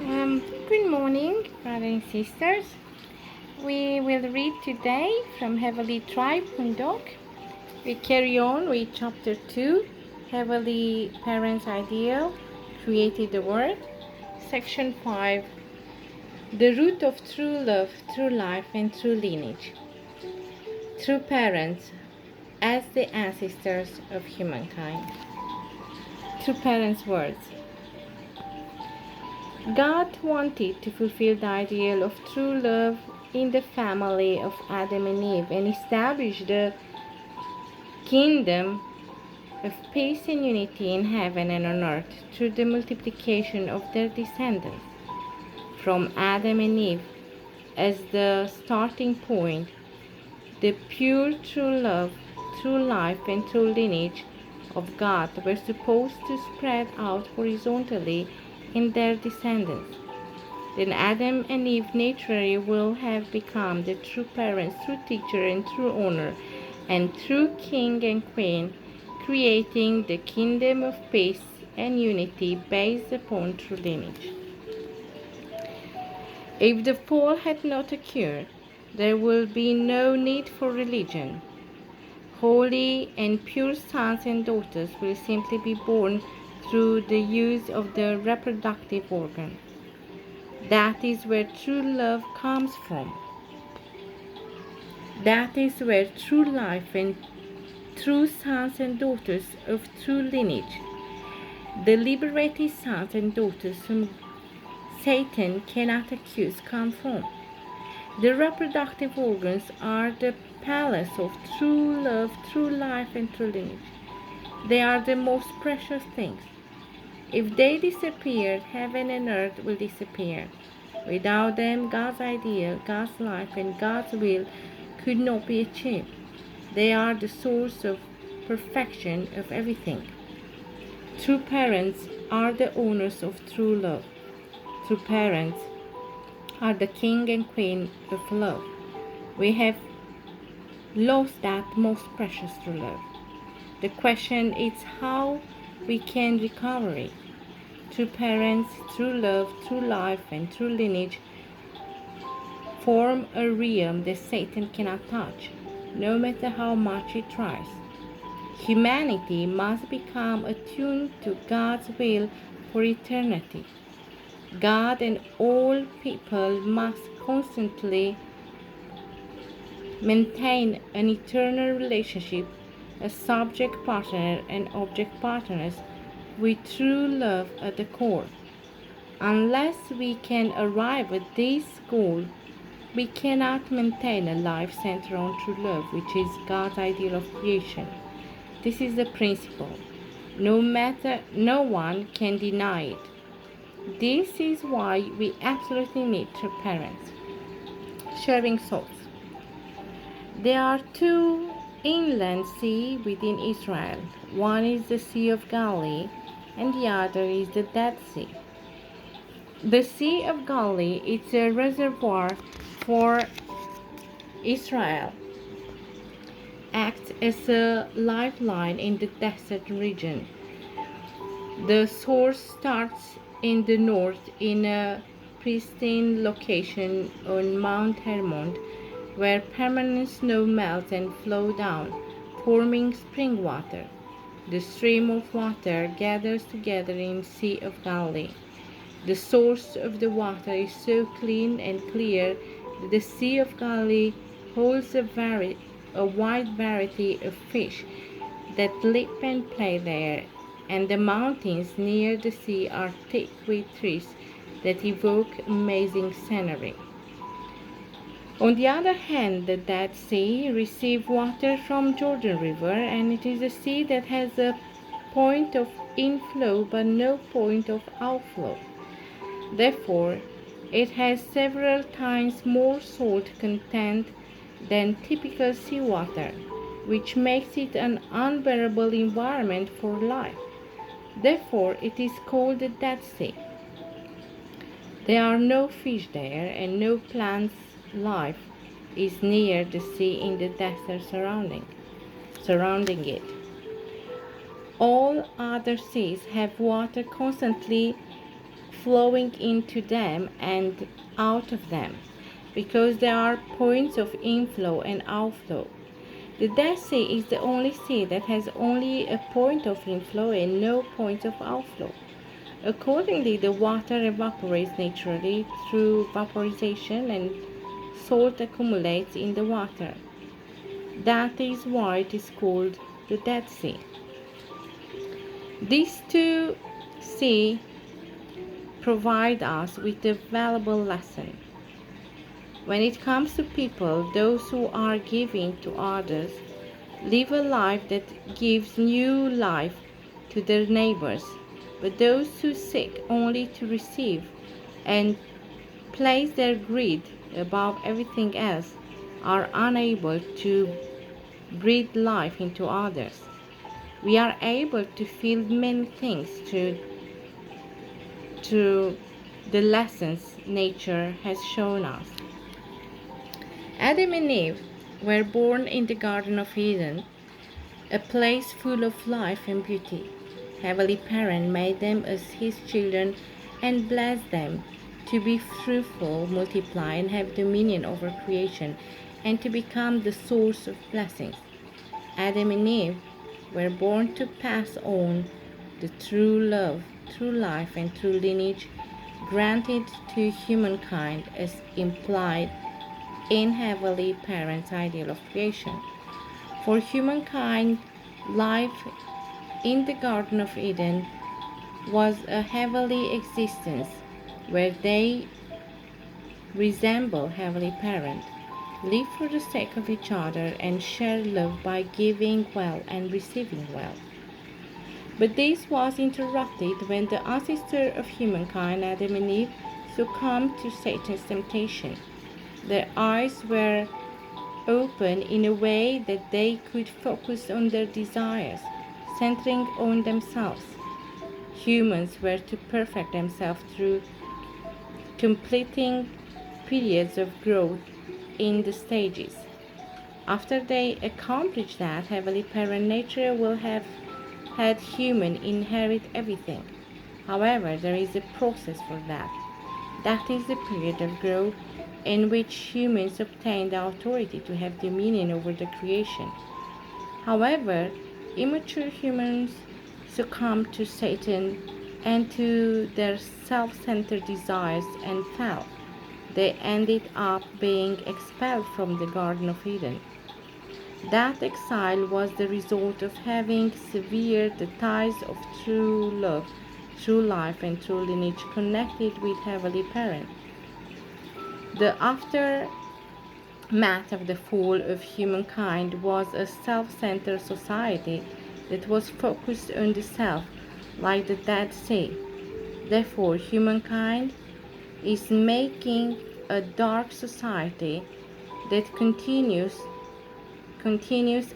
Good morning, brothers and sisters. We will read today from Heavenly Tribe Hoondok. We carry on with chapter 2, Heavenly Parents Ideal, Created the World, section 5, The Root of True Love, True Life, and True Lineage. True Parents as the ancestors of humankind. True Parents' words. God wanted to fulfill the ideal of true love in the family of Adam and Eve and establish the kingdom of peace and unity in heaven and on earth through the multiplication of their descendants. From Adam and Eve as the starting point, the pure true love, true life, and true lineage of God were supposed to spread out horizontally in their descendants. Then Adam and Eve naturally will have become the true parents, true teacher, and true owner, and true king and queen, creating the kingdom of peace and unity based upon true lineage. If the fall had not occurred, there will be no need for religion. Holy and pure sons and daughters will simply be born through the use of the reproductive organ. That is where true love comes from. That is where true life and true sons and daughters of true lineage, the liberated sons and daughters whom Satan cannot accuse, come from. The reproductive organs are the palace of true love, true life, and true lineage. They are the most precious things. If they disappear, heaven and earth will disappear. Without them, God's ideal, God's life, and God's will could not be achieved. They are the source of perfection of everything. True parents are the owners of true love. True parents are the king and queen of love. We have lost that most precious true love. The question is how we can recover it. True parents, true love, true life, and true lineage form a realm that Satan cannot touch, no matter how much he tries. Humanity must become attuned to God's will for eternity. God and all people must constantly maintain an eternal relationship as subject partner and object partners with true love at the core. Unless we can arrive at this goal, we cannot maintain a life centered on true love, which is God's ideal of creation. This is the principle. No one can deny it. This is why we absolutely need true parents. Sharing thoughts. There are two inland seas within Israel. One is the Sea of Galilee, and the other is the Dead Sea. The Sea of Galilee is a reservoir for Israel, acts as a lifeline in the desert region. The source starts in the north in a pristine location on Mount Hermon, where permanent snow melts and flows down, forming spring water. The stream of water gathers together in Sea of Galilee. The source of the water is so clean and clear that the Sea of Galilee holds a wide variety of fish that live and play there, and the mountains near the sea are thick with trees that evoke amazing scenery. On the other hand, the Dead Sea receives water from Jordan River, and it is a sea that has a point of inflow but no point of outflow. Therefore, it has several times more salt content than typical seawater, which makes it an unbearable environment for life. Therefore, it is called the Dead Sea. There are no fish there, and no plants life is near the sea in the desert surrounding it. All other seas have water constantly flowing into them and out of them, because there are points of inflow and outflow. The Dead Sea is the only sea that has only a point of inflow and no point of outflow. Accordingly, the water evaporates naturally through vaporization and salt accumulates in the water. That is why it is called the Dead Sea. These two seas provide us with a valuable lesson. When it comes to people, those who are giving to others live a life that gives new life to their neighbors, but those who seek only to receive and place their greed above everything else are unable to breathe life into others. We are able to feel many things through the lessons nature has shown us. Adam and Eve were born in the Garden of Eden, a place full of life and beauty. Heavenly Parent made them as His children and blessed them to be fruitful, multiply, and have dominion over creation, and to become the source of blessings. Adam and Eve were born to pass on the true love, true life, and true lineage granted to humankind as implied in Heavenly Parent's ideal of creation. For humankind, life in the Garden of Eden was a heavenly existence where they resemble Heavenly Parent, live for the sake of each other, and share love by giving well and receiving well. But this was interrupted when the ancestor of humankind, Adam and Eve, succumbed to Satan's temptation. Their eyes were open in a way that they could focus on their desires, centering on themselves. Humans were to perfect themselves through completing periods of growth in the stages. After they accomplish that, Heavenly Parent nature will have had human inherit everything. However, there is a process for that. That is the period of growth in which humans obtain the authority to have dominion over the creation. However, immature humans succumb to Satan and to their self-centered desires and fell. They ended up being expelled from the Garden of Eden. That exile was the result of having severed the ties of true love, true life, and true lineage connected with Heavenly Parent. The aftermath of the fall of humankind was a self-centered society that was focused on the self, like the Dead Sea. Therefore, humankind is making a dark society that continues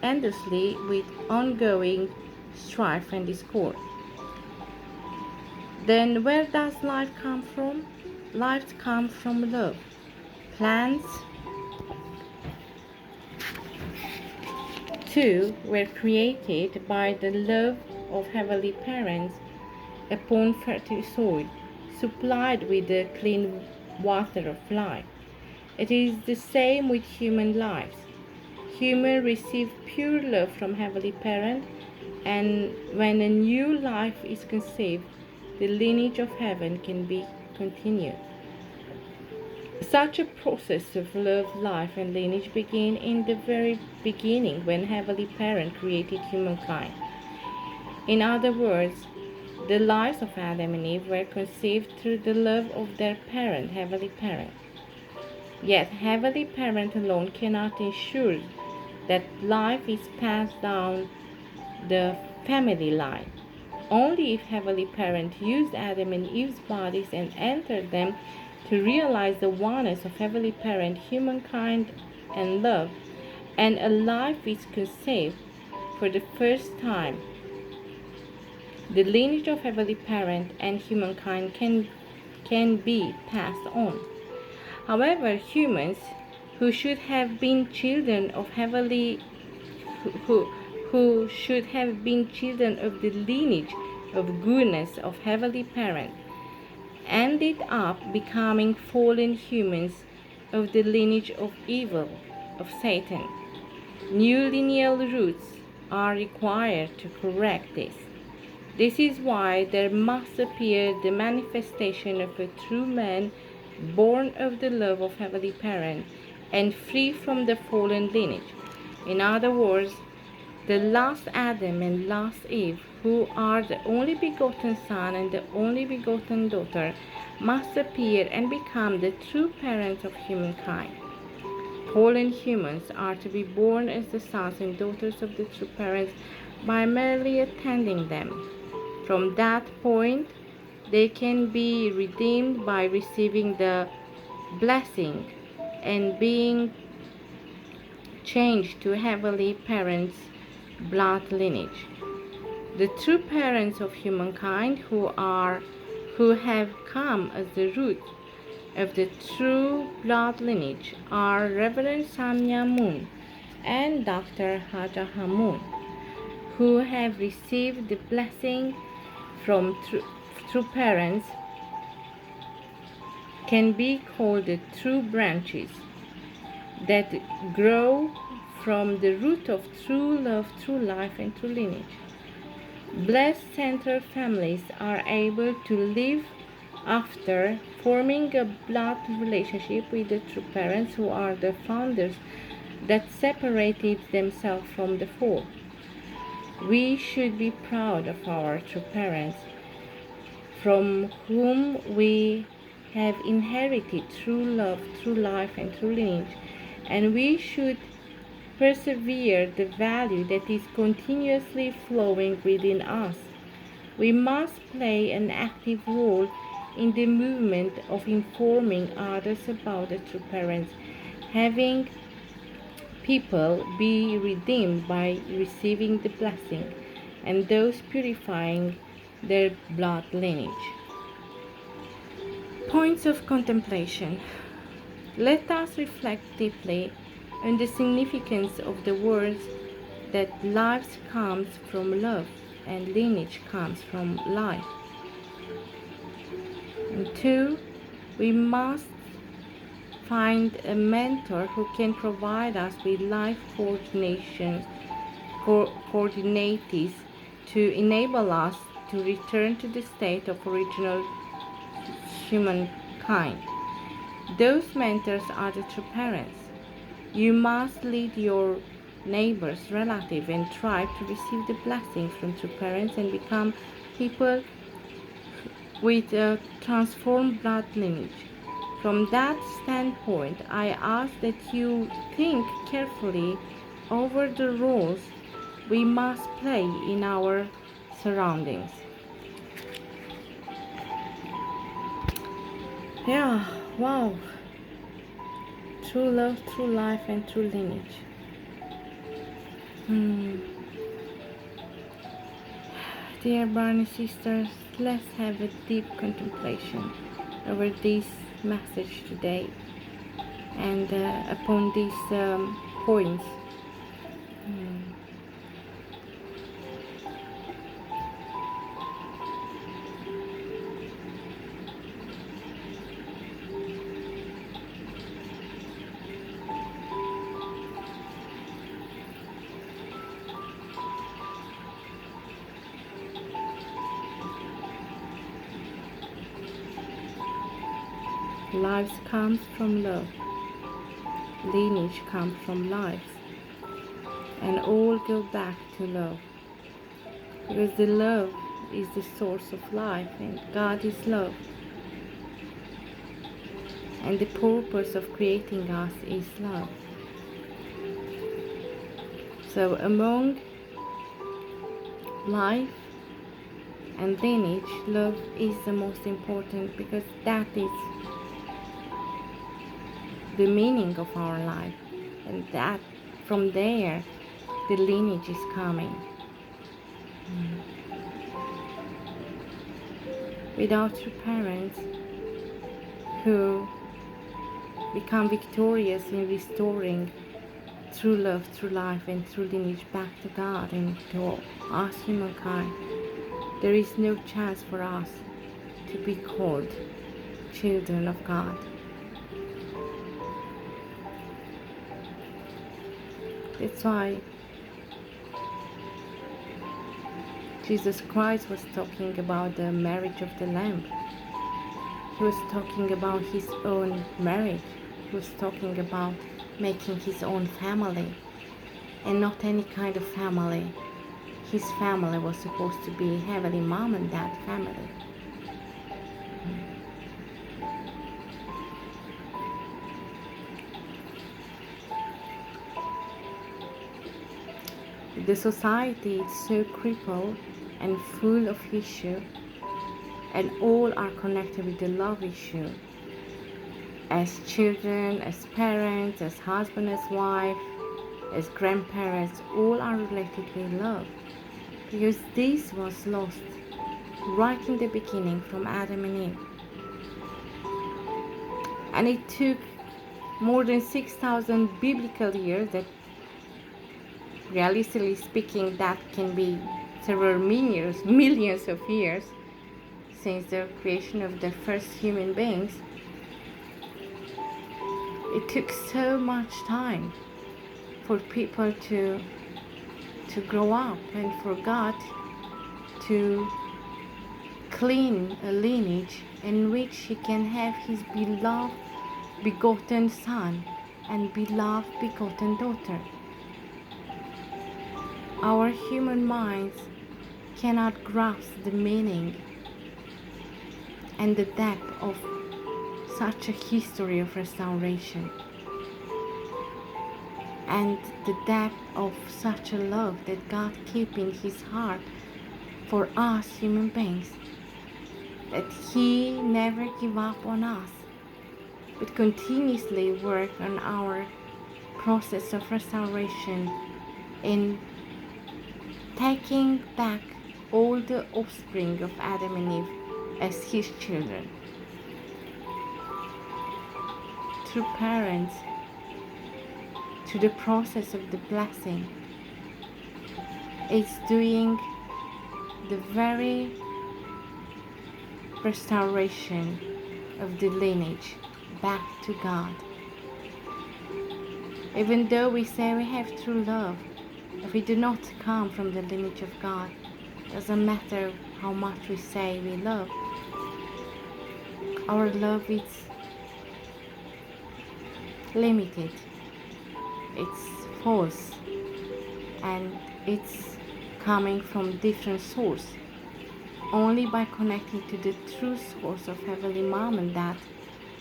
endlessly with ongoing strife and discord. Then where does life come from? Life comes from love. Plants too were created by the love of Heavenly Parents upon fertile soil, supplied with the clean water of life. It is the same with human lives. Humans receive pure love from Heavenly Parent, and when a new life is conceived, the lineage of heaven can be continued. Such a process of love, life, and lineage began in the very beginning when Heavenly Parent created humankind. In other words, the lives of Adam and Eve were conceived through the love of their parent, Heavenly Parent. Yet Heavenly Parent alone cannot ensure that life is passed down the family line. Only if Heavenly Parent used Adam and Eve's bodies and entered them to realize the oneness of Heavenly Parent, humankind, and love, and a life is conceived for the first time, the lineage of Heavenly Parent and humankind can be passed on. However, humans who should have been children of who should have been children of the lineage of goodness of Heavenly Parent ended up becoming fallen humans of the lineage of evil, of Satan. New lineal roots are required to correct this. This is why there must appear the manifestation of a true man born of the love of Heavenly Parent and free from the fallen lineage. In other words, the last Adam and last Eve, who are the only begotten son and the only begotten daughter, must appear and become the true parents of humankind. Fallen humans are to be born as the sons and daughters of the true parents by merely attending them. From that point, they can be redeemed by receiving the blessing and being changed to heavenly parents' blood lineage. The true parents of humankind who have come as the root of the true blood lineage are Reverend Myung Moon and Dr. Hak Ja Han Moon, who have received the blessing from true parents, can be called the true branches that grow from the root of true love, true life, and true lineage. Blessed centered families are able to live after forming a blood relationship with the true parents who are the founders that separated themselves from the fall. We should be proud of our true parents, from whom we have inherited true love, true life, and true lineage, and we should persevere the value that is continuously flowing within us. We must play an active role in the movement of informing others about the true parents, having people be redeemed by receiving the blessing, and those purifying their blood lineage. Points of contemplation. Let us reflect deeply on the significance of the words that life comes from love and lineage comes from life. And 2, we must find a mentor who can provide us with life coordinates to enable us to return to the state of original humankind. Those mentors are the true parents. You must lead your neighbors, relatives, and tribe to receive the blessings from true parents and become people with a transformed blood lineage. From that standpoint, I ask that you think carefully over the roles we must play in our surroundings. Yeah, wow. True love, true life, and true lineage. Dear brothers and sisters, let's have a deep contemplation over this message today and upon these points. Lives comes from love, lineage comes from lives, and all go back to love, because the love is the source of life, and God is love, and the purpose of creating us is love. So among life and lineage, love is the most important, because that is the meaning of our life, and that from there the lineage is coming. Without your parents who become victorious in restoring true love, true life, and true lineage back to God and to us humankind, there is no chance for us to be called children of God. That's why Jesus Christ was talking about the marriage of the Lamb. He was talking about his own marriage. He was talking about making his own family, and not any kind of family. His family was supposed to be heavenly mom and dad family. The society is so crippled and full of issues, and all are connected with the love issue. As children, as parents, as husband, as wife, as grandparents, all are related with love. Because this was lost right in the beginning from Adam and Eve. And it took more than 6,000 biblical years, that realistically speaking, that can be several millions of years since the creation of the first human beings. It took so much time for people to grow up and for God to clean a lineage in which he can have his beloved begotten son and beloved begotten daughter. Our human minds cannot grasp the meaning and the depth of such a history of restoration, and the depth of such a love that God keeps in his heart for us human beings, that he never give up on us, but continuously work on our process of restoration in taking back all the offspring of Adam and Eve as his children. Through parents, through the process of the blessing, it's doing the very restoration of the lineage back to God. Even though we say we have true love, if we do not come from the lineage of God, doesn't matter how much we say we love, our love is limited, it's false, and it's coming from different source. Only by connecting to the true source of heavenly mom and dad,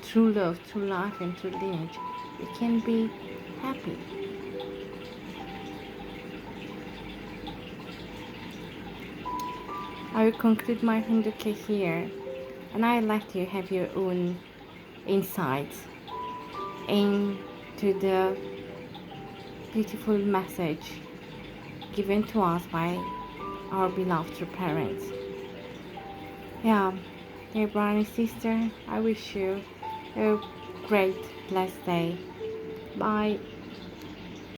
true love, true life, and true lineage, we can be happy. I will conclude my Hoondokhae here, and I let you have your own insights into the beautiful message given to us by our beloved parents. Yeah, dear brother and sister, I wish you a great, blessed day. Bye.